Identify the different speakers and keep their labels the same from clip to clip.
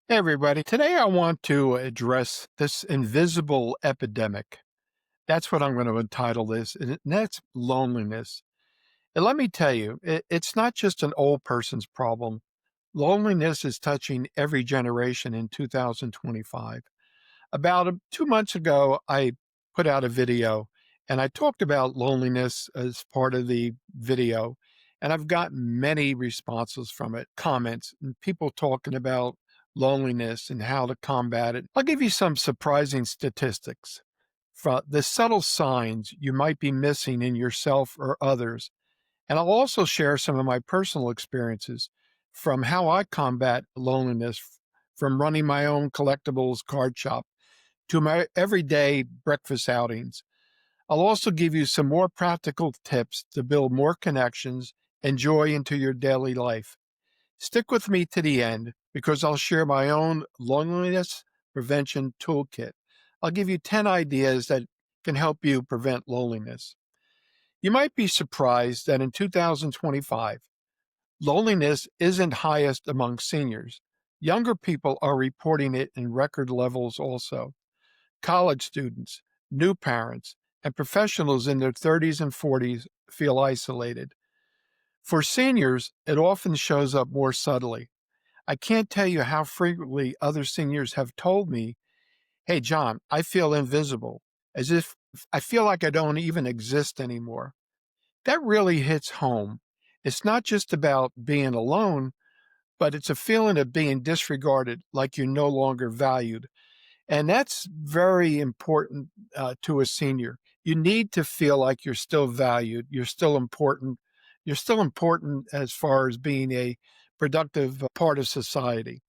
Speaker 1: Hey, everybody. Today I want to address this invisible epidemic. That's what I'm going to entitle this, and that's loneliness. And let me tell you, it's not just an old person's problem. Loneliness is touching every generation in 2025. About 2 months ago, I put out a video and I talked about loneliness as part of the video. And I've gotten many responses from it, comments, and people talking about loneliness and how to combat it. I'll give you some surprising statistics from the subtle signs you might be missing in yourself or others. And I'll also share some of my personal experiences from how I combat loneliness from running my own collectibles card shop to my everyday breakfast outings. I'll also give you some more practical tips to build more connections and joy into your daily life. Stick with me to the end because I'll share my own loneliness prevention toolkit. I'll give you 10 ideas that can help you prevent loneliness. You might be surprised that in 2025, loneliness isn't highest among seniors. Younger people are reporting it in record levels also. College students, new parents, and professionals in their 30s and 40s feel isolated. For seniors, it often shows up more subtly. I can't tell you how frequently other seniors have told me, "Hey, John, I feel invisible," as if I feel like I don't even exist anymore. That really hits home. It's not just about being alone, but it's a feeling of being disregarded, like you're no longer valued. And that's very important to a senior. You need to feel like you're still valued, you're still important. You're still important as far as being a productive part of society.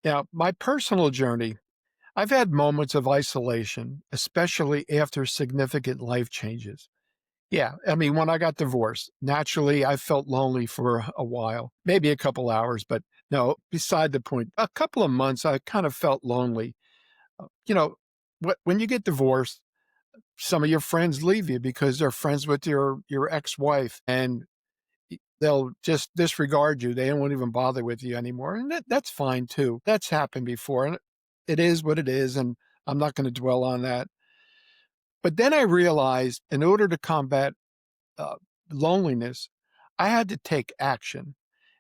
Speaker 1: Now, my personal journey, I've had moments of isolation, especially after significant life changes. Yeah, I mean, when I got divorced, naturally, I felt lonely for a while, maybe a couple hours, but no, beside the point. A couple of months, I kind of felt lonely. You know, when you get divorced, some of your friends leave you because they're friends with your ex-wife, and they'll just disregard you. They won't even bother with you anymore, and that's fine too. That's happened before, and it is what it is, and I'm not going to dwell on that. But then I realized, in order to combat uh, loneliness, I had to take action.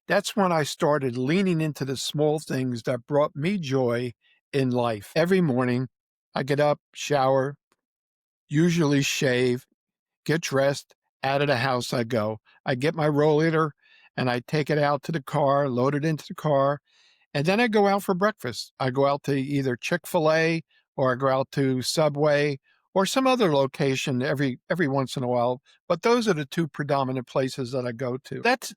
Speaker 1: That's when I started leaning into the small things that brought me joy in life. Every morning, I get up, shower, usually shave, get dressed, out of the house I go. I get my rollator and I take it out to the car, load it into the car, and then I go out for breakfast. I go out to either Chick-fil-A or I go out to Subway or some other location every once in a while. But those are the two predominant places that I go to. That's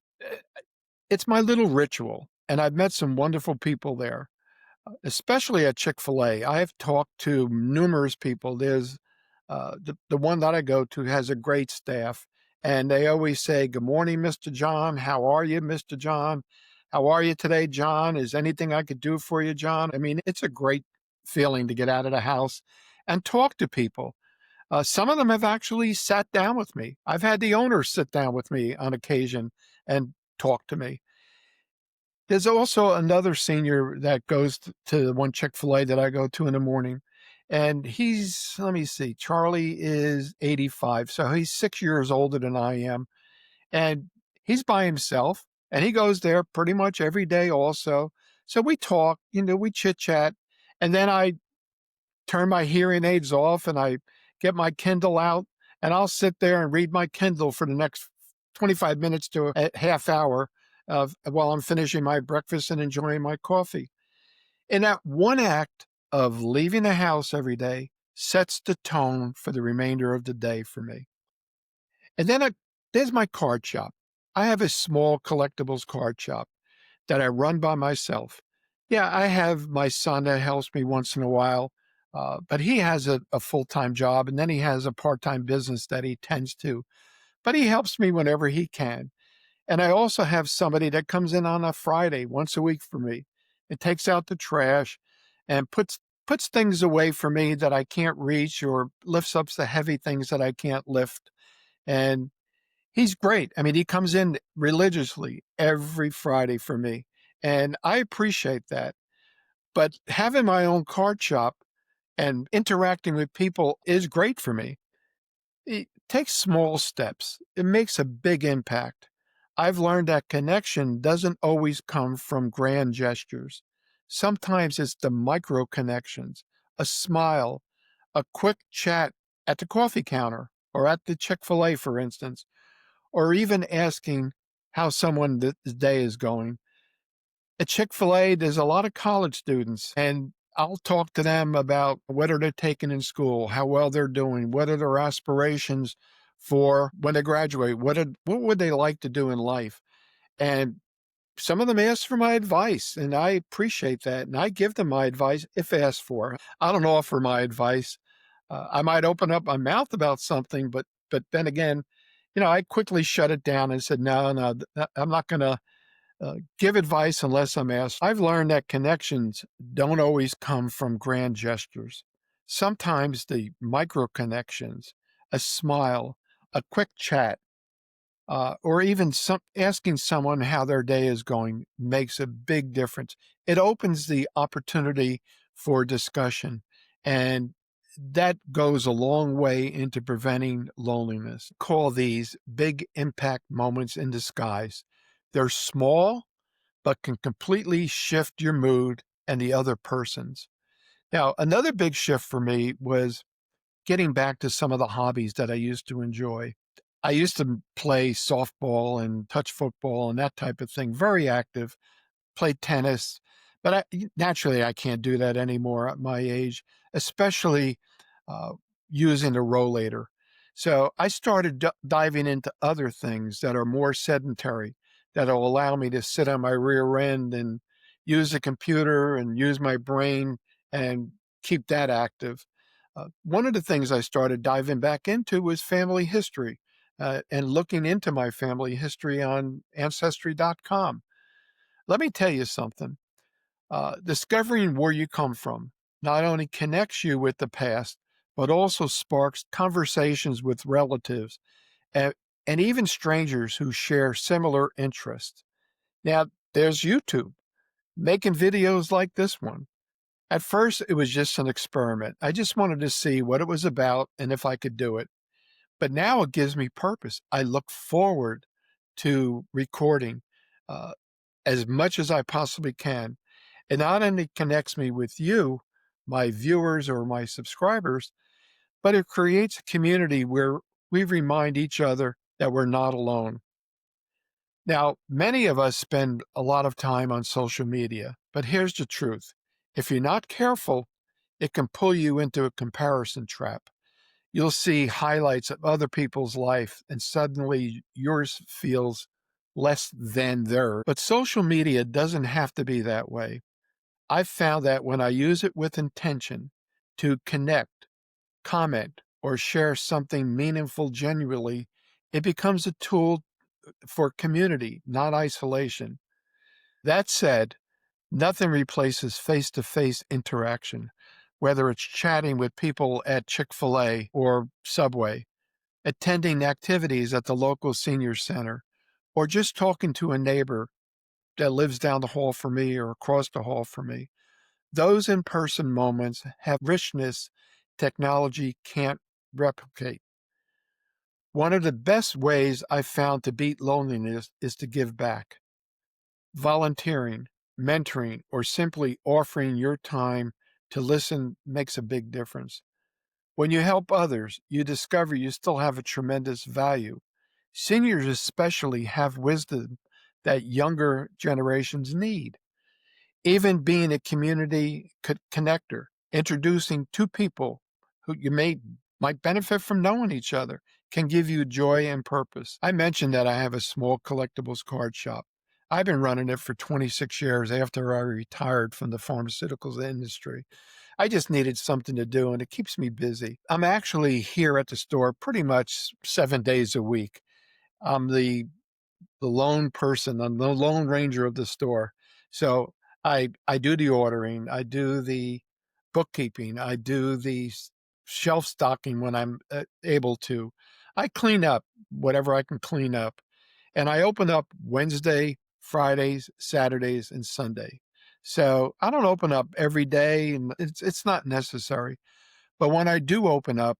Speaker 1: it's my little ritual. And I've met some wonderful people there, especially at Chick-fil-A. I have talked to numerous people. There's the one that I go to has a great staff, and they always say, "Good morning, Mr. John. How are you, Mr. John? How are you today, John? Is anything I could do for you, John?" I mean, it's a great feeling to get out of the house and talk to people. Some of them have actually sat down with me. I've had the owner sit down with me on occasion and talk to me. There's also another senior that goes to the one Chick-fil-A that I go to in the morning, and he's let me see, Charlie is 85, so he's 6 years older than I am, and he's by himself, and he goes there pretty much every day also. So we talk, we chit-chat, and then I turn my hearing aids off and I get my Kindle out, and I'll sit there and read my Kindle for the next 25 minutes to a half hour while I'm finishing my breakfast and enjoying my coffee. And that one act of leaving the house every day sets the tone for the remainder of the day for me. And then there's my card shop. I have a small collectibles card shop that I run by myself. Yeah, I have my son that helps me once in a while, but he has a full time job and then he has a part time business that he tends to. But he helps me whenever he can. And I also have somebody that comes in on a Friday once a week for me and takes out the trash and puts things away for me that I can't reach or lifts up the heavy things that I can't lift. And he's great. I mean, he comes in religiously every Friday for me, and I appreciate that. But having my own card shop and interacting with people is great for me. Take small steps. It makes a big impact. I've learned that connection doesn't always come from grand gestures. Sometimes it's the micro connections, a smile, a quick chat at the coffee counter or at the Chick-fil-A, for instance, or even asking how someone's day is going. At Chick-fil-A, there's a lot of college students, and I'll talk to them about what are they taking in school, how well they're doing, what are their aspirations for when they graduate, what would they like to do in life? And some of them ask for my advice, and I appreciate that, and I give them my advice if asked for. I don't offer my advice. I might open up my mouth about something, but then again, I quickly shut it down and said, no, no, I'm not going to give advice unless I'm asked. I've learned that connections don't always come from grand gestures. Sometimes the micro connections, a smile, a quick chat, or even asking someone how their day is going makes a big difference. It opens the opportunity for discussion, and that goes a long way into preventing loneliness. Call these big impact moments in disguise. They're small, but can completely shift your mood and the other person's. Now, another big shift for me was getting back to some of the hobbies that I used to enjoy. I used to play softball and touch football and that type of thing, very active, played tennis, but naturally I can't do that anymore at my age, especially uh, using a rollator. So I started diving into other things that are more sedentary, that'll allow me to sit on my rear end and use a computer and use my brain and keep that active. One of the things I started diving back into was family history and looking into my family history on ancestry.com. Let me tell you something. Discovering where you come from not only connects you with the past, but also sparks conversations with relatives and, and even strangers who share similar interests. Now, there's YouTube making videos like this one. At first, it was just an experiment. I just wanted to see what it was about and if I could do it. But now it gives me purpose. I look forward to recording uh, as much as I possibly can. It not only connects me with you, my viewers or my subscribers, but it creates a community where we remind each other that we're not alone. Now, many of us spend a lot of time on social media, but here's the truth. If you're not careful, it can pull you into a comparison trap. You'll see highlights of other people's life, and suddenly yours feels less than theirs. But social media doesn't have to be that way. I've found that when I use it with intention to connect, comment, or share something meaningful genuinely, it becomes a tool for community, not isolation. That said, nothing replaces face to face interaction, whether it's chatting with people at Chick-fil-A or Subway, attending activities at the local senior center, or just talking to a neighbor that lives down the hall from me or across the hall from me. Those in person moments have richness technology can't replicate. One of the best ways I've found to beat loneliness is to give back. Volunteering, mentoring, or simply offering your time to listen makes a big difference. When you help others, you discover you still have a tremendous value. Seniors, especially, have wisdom that younger generations need. Even being a community connector, introducing two people who you might benefit from knowing each other, can give you joy and purpose. I mentioned that I have a small collectibles card shop. I've been running it for 26 years after I retired from the pharmaceuticals industry. I just needed something to do, and it keeps me busy. I'm actually here at the store pretty much 7 days a week. I'm the lone person. I'm the lone ranger of the store. So I do the ordering, I do the bookkeeping, I do the shelf stocking when I'm able to. I clean up whatever I can clean up, and I open up Wednesday, Fridays, Saturdays, and Sunday. So I don't open up every day, and it's not necessary. But when I do open up,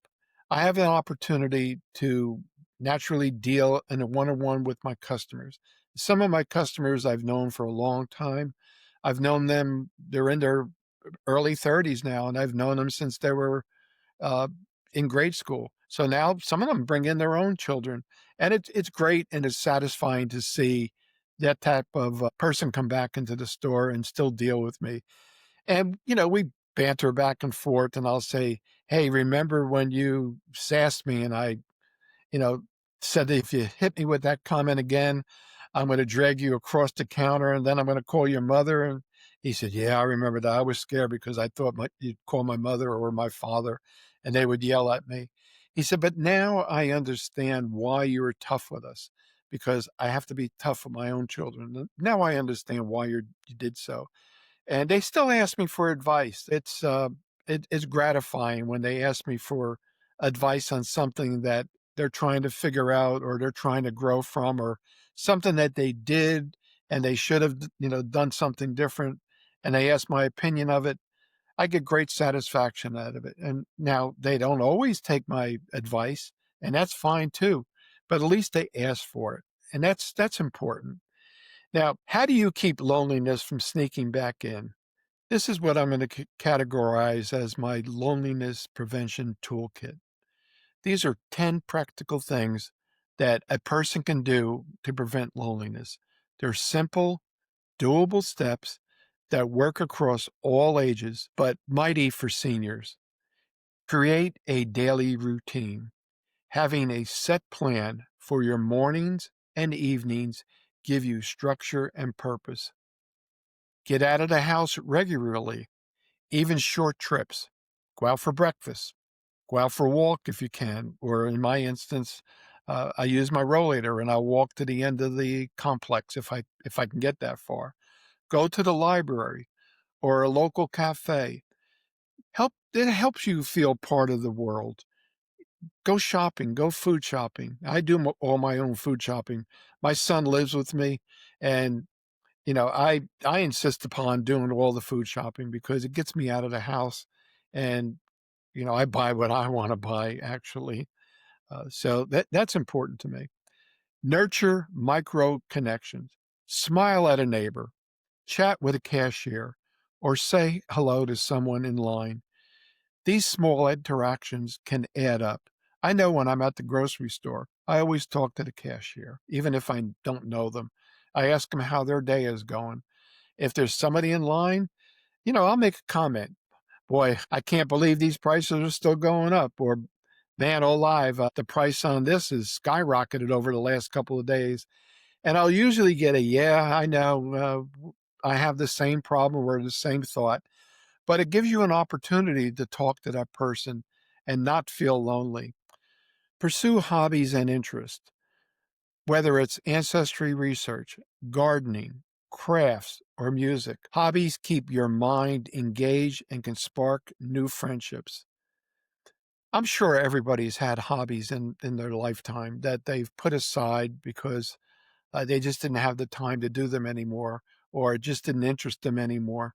Speaker 1: I have an opportunity to naturally deal in a one-on-one with my customers. Some of my customers I've known for a long time. I've known them, they're in their early 30s now, and I've known them since they were uh, in grade school. So now some of them bring in their own children, and it's great and it's satisfying to see that type of person come back into the store and still deal with me. And we banter back and forth, and I'll say, "Hey, remember when you sassed me and I you know, said that if you hit me with that comment again, I'm going to drag you across the counter and then I'm going to call your mother." And he said, "Yeah, I remember that. I was scared because I thought you'd call my mother or my father and they would yell at me." He said, "But now I understand why you were tough with us because I have to be tough with my own children. Now I understand why you did so." And they still ask me for advice. It's gratifying when they ask me for advice on something that they're trying to figure out or they're trying to grow from or something that they did and they should have, done something different, and they ask my opinion of it. I get great satisfaction out of it. And now they don't always take my advice, and that's fine too, but at least they ask for it. And that's important. Now, how do you keep loneliness from sneaking back in? This is what I'm going to categorize as my loneliness prevention toolkit. These are 10 practical things that a person can do to prevent loneliness. They're simple, doable steps that work across all ages, but mighty for seniors. Create a daily routine. Having a set plan for your mornings and evenings give you structure and purpose. Get out of the house regularly, even short trips. Go out for breakfast. Go out for a walk if you can. Or in my instance, I use my rollator and I'll walk to the end of the complex if I can get that far. Go to the library or a local cafe. It helps you feel part of the world. Go shopping. Go food shopping. I do all my own food shopping. My son lives with me, and I insist upon doing all the food shopping because it gets me out of the house, and I buy what I want to buy actually. So that's important to me. Nurture micro connections. Smile at a neighbor, chat with a cashier, or say hello to someone in line. These small interactions can add up. I know when I'm at the grocery store, I always talk to the cashier, even if I don't know them. I ask them how their day is going. If there's somebody in line, I'll make a comment. "Boy, I can't believe these prices are still going up." Or, "Man alive, the price on this has skyrocketed over the last couple of days." And I'll usually get a, "Yeah, I know. I have the same problem or the same thought." But it gives you an opportunity to talk to that person and not feel lonely. Pursue hobbies and interests, whether it's ancestry research, gardening, crafts, or music. Hobbies keep your mind engaged and can spark new friendships. I'm sure everybody's had hobbies in their lifetime that they've put aside because they just didn't have the time to do them anymore or it just didn't interest them anymore.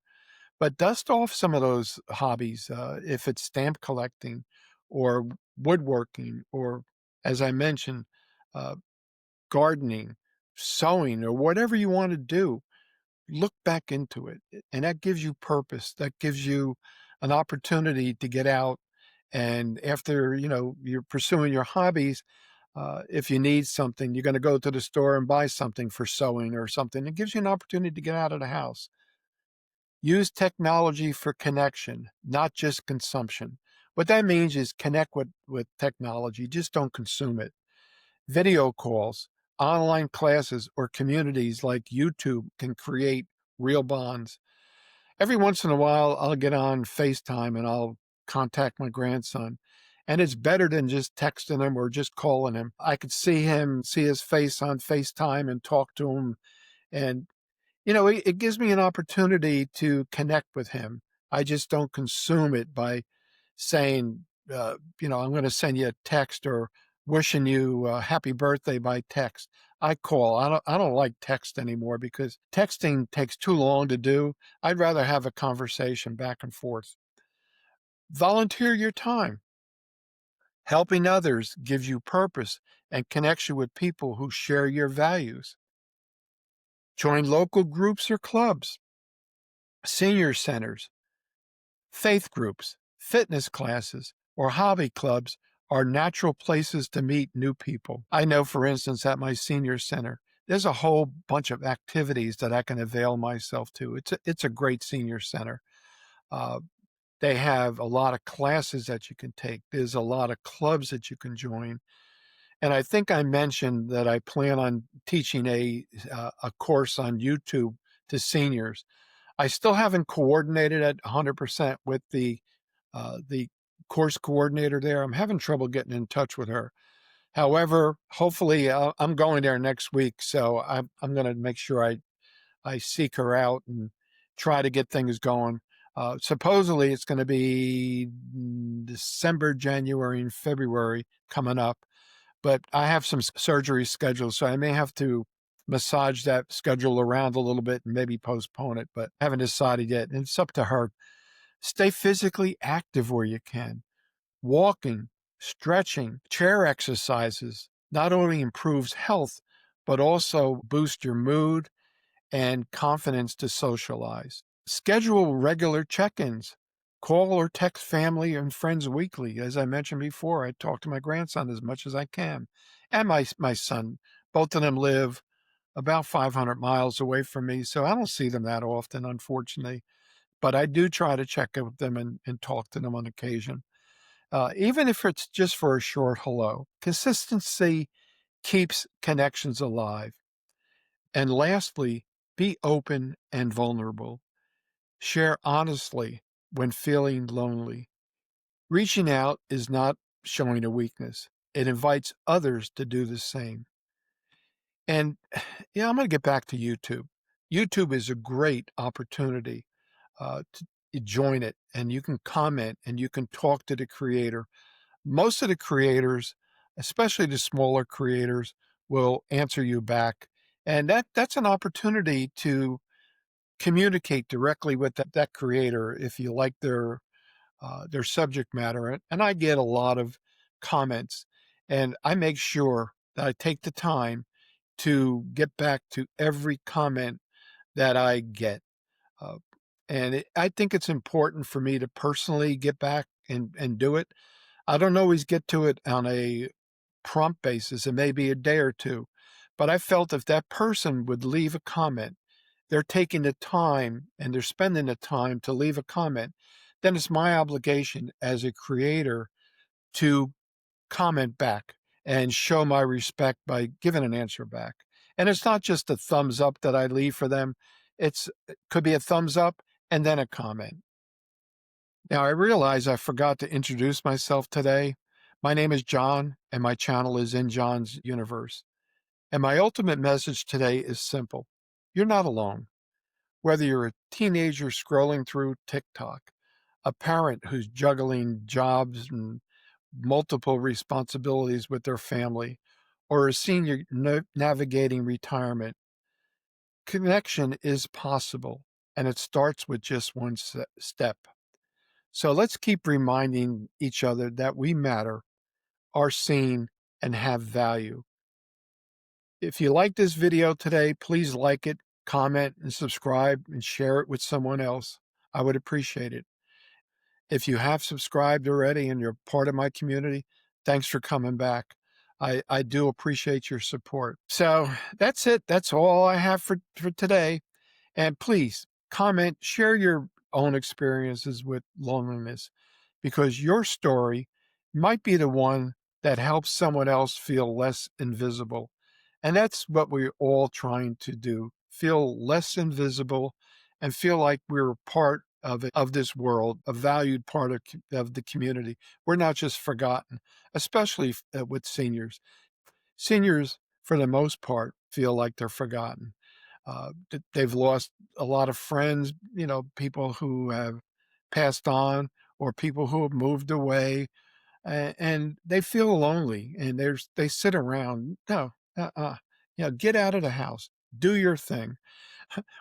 Speaker 1: But dust off some of those hobbies, if it's stamp collecting or woodworking or, as I mentioned, uh, gardening, sewing, or whatever you want to do. Look back into it, and that gives you purpose. That gives you an opportunity to get out. And after you're pursuing your hobbies, if you need something, you're going to go to the store and buy something for sewing or something. It gives you an opportunity to get out of the house. Use technology for connection, not just consumption. What that means is connect with technology, just don't consume it. Video calls, online classes, or communities like YouTube can create real bonds. Every once in a while, I'll get on FaceTime and I'll contact my grandson. And it's better than just texting him or just calling him. I could see him, see his face on FaceTime and talk to him. And it gives me an opportunity to connect with him. I just don't consume it by saying, "I'm going to send you a text," or wishing you a happy birthday by text. I call. I don't like text anymore because texting takes too long to do. I'd rather have a conversation back and forth. Volunteer your time. Helping others gives you purpose and connects you with people who share your values. Join local groups or clubs, senior centers, faith groups, fitness classes, or hobby clubs are natural places to meet new people. I know, for instance, at my senior center, there's a whole bunch of activities that I can avail myself to. It's a great senior center. Uh, they have a lot of classes that you can take. There's a lot of clubs that you can join. And I think I mentioned that I plan on teaching a course on YouTube to seniors. I still haven't coordinated it 100% with the course coordinator there. I'm having trouble getting in touch with her. However, hopefully, I'm going there next week, so I'm going to make sure I seek her out and try to get things going. Supposedly, it's going to be December, January, and February coming up, but I have some surgery scheduled, so I may have to massage that schedule around a little bit and maybe postpone it, but I haven't decided yet. And it's up to her. Stay physically active where you can. Walking, stretching, chair exercises not only improves health, but also boost your mood and confidence to socialize. Schedule regular check-ins. Call or text family and friends weekly. As I mentioned before, I talk to my grandson as much as I can, and my son. Both of them live about 500 miles away from me, so I don't see them that often, unfortunately. But I do try to check in with them and talk to them on occasion, even if it's just for a short hello. Consistency keeps connections alive. And lastly, be open and vulnerable. Share honestly when feeling lonely. Reaching out is not showing a weakness. It invites others to do the same. And yeah, I'm going to get back to YouTube. YouTube is a great opportunity to join it, and you can comment and you can talk to the creator. Most of the creators, especially the smaller creators, will answer you back. And that's an opportunity to communicate directly with that creator if you like their subject matter. And I get a lot of comments, and I make sure that I take the time to get back to every comment that I get. Uh, I think it's important for me to personally get back and do it. I don't always get to it on a prompt basis. It may be a day or two, but I felt if that person would leave a comment, they're taking the time and they're spending the time to leave a comment, then it's my obligation as a creator to comment back and show my respect by giving an answer back. And it's not just a thumbs up that I leave for them. It could be a thumbs up and then a comment. Now, I realize I forgot to introduce myself today. My name is John, and my channel is In John's Universe. And my ultimate message today is simple. You're not alone. Whether you're a teenager scrolling through TikTok, a parent who's juggling jobs and multiple responsibilities with their family, or a senior navigating retirement, connection is possible, and it starts with just one step. So let's keep reminding each other that we matter, are seen, and have value. If you like this video today, please like it, comment, and subscribe, and share it with someone else. I would appreciate it. If you have subscribed already and you're part of my community, thanks for coming back. I do appreciate your support. So that's it. That's all I have for today. And please comment, share your own experiences with loneliness, because your story might be the one that helps someone else feel less invisible. And that's what we're all trying to do, feel less invisible and feel like we're part of this world, a valued part of the community. We're not just forgotten, especially with seniors. Seniors, for the most part, feel like they're forgotten. They've lost a lot of friends, people who have passed on or people who have moved away. and they feel lonely and they sit around. No, get out of the house, do your thing.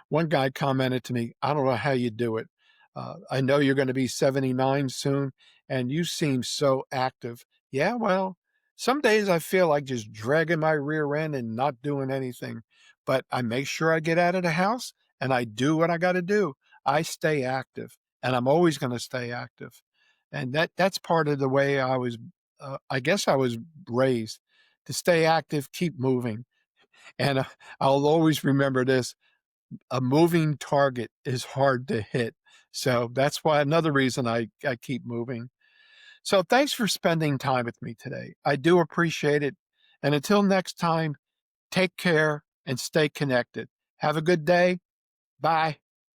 Speaker 1: One guy commented to me, "I don't know how you do it. I know you're going to be 79 soon, and you seem so active." Yeah, well, some days I feel like just dragging my rear end and not doing anything, but I make sure I get out of the house and I do what I got to do. I stay active, and I'm always going to stay active, and that's part of the way I was. I guess I was raised to stay active, keep moving, and I'll always remember this: a moving target is hard to hit. So that's why another reason I keep moving. So thanks for spending time with me today. I do appreciate it. And until next time, take care and stay connected. Have a good day. Bye.